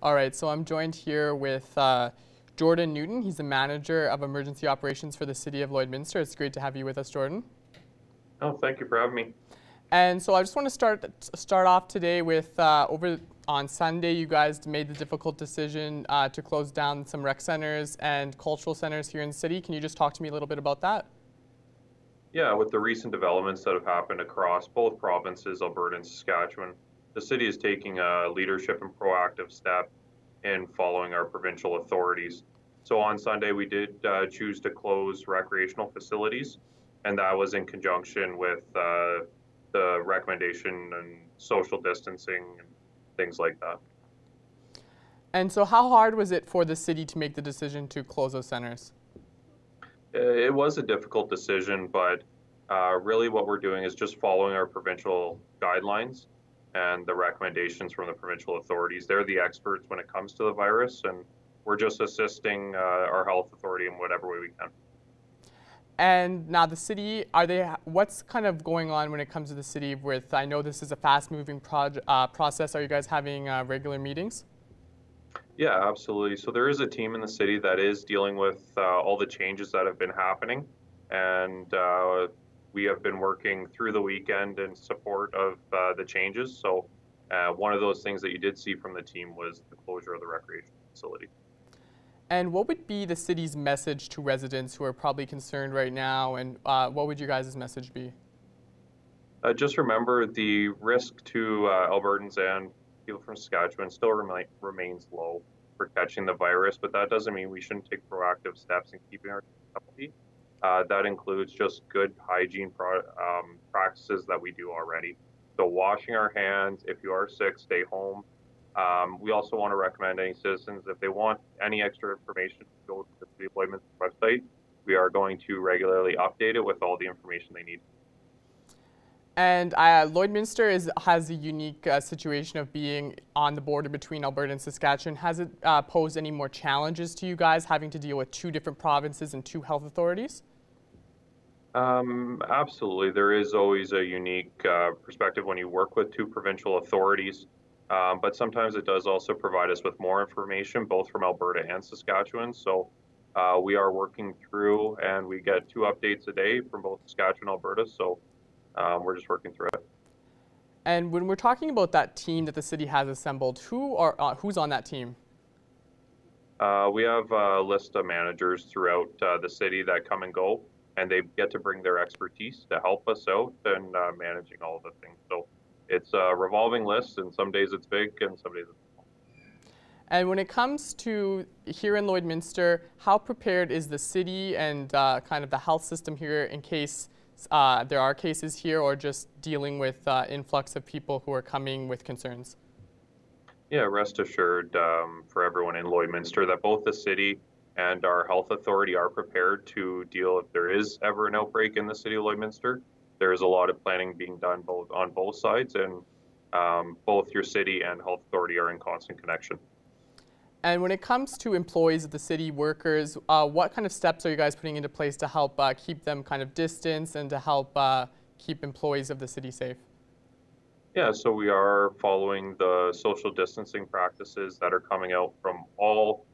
All right, so I'm joined here with Jordan Newton. He's the manager of emergency operations for the city of Lloydminster. It's great to have you with us, Jordan. Oh, thank you for having me. And so I just want to start off today with on Sunday, you guys made the difficult decision to close down some rec centers and cultural centers here in the city. Can you just talk to me a little bit about that? Yeah, with the recent developments that have happened across both provinces, Alberta and Saskatchewan, the city is taking a leadership and proactive step in following our provincial authorities. So on Sunday, we did choose to close recreational facilities, and that was in conjunction with the recommendation and social distancing and things like that. And so how hard was it for the city to make the decision to close those centers? It was a difficult decision, but really what we're doing is just following our provincial guidelines and the recommendations from the provincial authorities. They're the experts when it comes to the virus, and we're just assisting our health authority in whatever way we can. And now the city, what's kind of going on when it comes to the city with, I know this is a fast-moving process. Are you guys having regular meetings? Yeah, absolutely. So there is a team in the city that is dealing with all the changes that have been happening, and we have been working through the weekend in support of the changes. So one of those things that you did see from the team was the closure of the recreation facility. And what would be the city's message to residents who are probably concerned right now, and what would your guys' message be? Just remember the risk to Albertans and people from Saskatchewan still remains low for catching the virus, but that doesn't mean we shouldn't take proactive steps in keeping our healthy. That includes just good hygiene practices that we do already. So washing our hands, if you are sick, stay home. We also want to recommend any citizens, if they want any extra information, go to the City of Lloydminster website. We are going to regularly update it with all the information they need. And Lloydminster has a unique situation of being on the border between Alberta and Saskatchewan. Has it posed any more challenges to you guys, having to deal with two different provinces and two health authorities? Absolutely. There is always a unique perspective when you work with two provincial authorities, but sometimes it does also provide us with more information, both from Alberta and Saskatchewan. So we are working through, and we get 2 updates a day from both Saskatchewan and Alberta. So we're just working through it. And when we're talking about that team that the city has assembled, who's on that team? We have a list of managers throughout the city that come and go, and they get to bring their expertise to help us out in managing all of the things. So it's a revolving list, and some days it's big and some days it's small. And when it comes to here in Lloydminster, how prepared is the city and kind of the health system here in case there are cases here, or just dealing with influx of people who are coming with concerns? Yeah, rest assured for everyone in Lloydminster that both the city and our health authority are prepared to deal if there is ever an outbreak in the city of Lloydminster. There is a lot of planning being done on both sides, and both your city and health authority are in constant connection. And when it comes to employees of the city, workers, what kind of steps are you guys putting into place to help keep them kind of distanced and to help keep employees of the city safe? Yeah, so we are following the social distancing practices that are coming out from all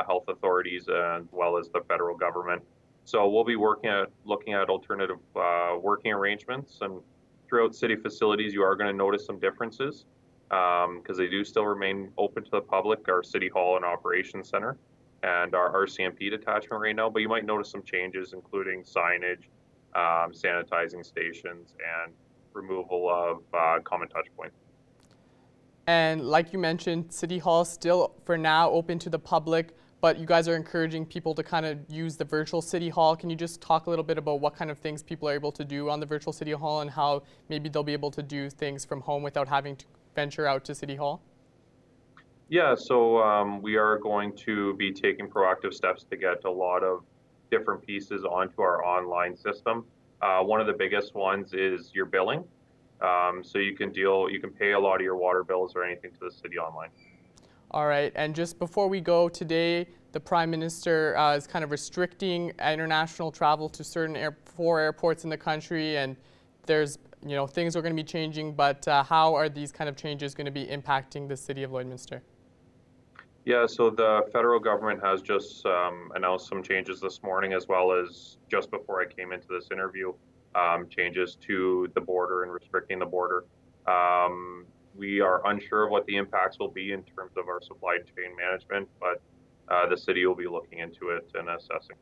health authorities as well as the federal government. So we'll be looking at alternative working arrangements, and throughout city facilities, you are going to notice some differences because they do still remain open to the public, our City Hall and Operations Center and our RCMP detachment right now, but you might notice some changes, including signage, sanitizing stations, and removal of common touch points. And like you mentioned, City Hall is still, for now, open to the public, but you guys are encouraging people to kind of use the virtual City Hall. Can you just talk a little bit about what kind of things people are able to do on the virtual City Hall and how maybe they'll be able to do things from home without having to venture out to City Hall? Yeah, so we are going to be taking proactive steps to get a lot of different pieces onto our online system. One of the biggest ones is your billing. So you can pay a lot of your water bills or anything to the city online. All right, and just before we go today, the Prime Minister is kind of restricting international travel to certain 4 airports in the country, and there's things are going to be changing, but how are these kind of changes going to be impacting the city of Lloydminster? Yeah, so the federal government has just announced some changes this morning, as well as just before I came into this interview, changes to the border and restricting the border. We are unsure of what the impacts will be in terms of our supply chain management, but the city will be looking into it and assessing.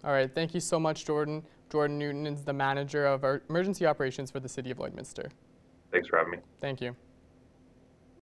All right, thank you so much, Jordan. Jordan Newton is the manager of our emergency operations for the City of Lloydminster. Thanks for having me. Thank you.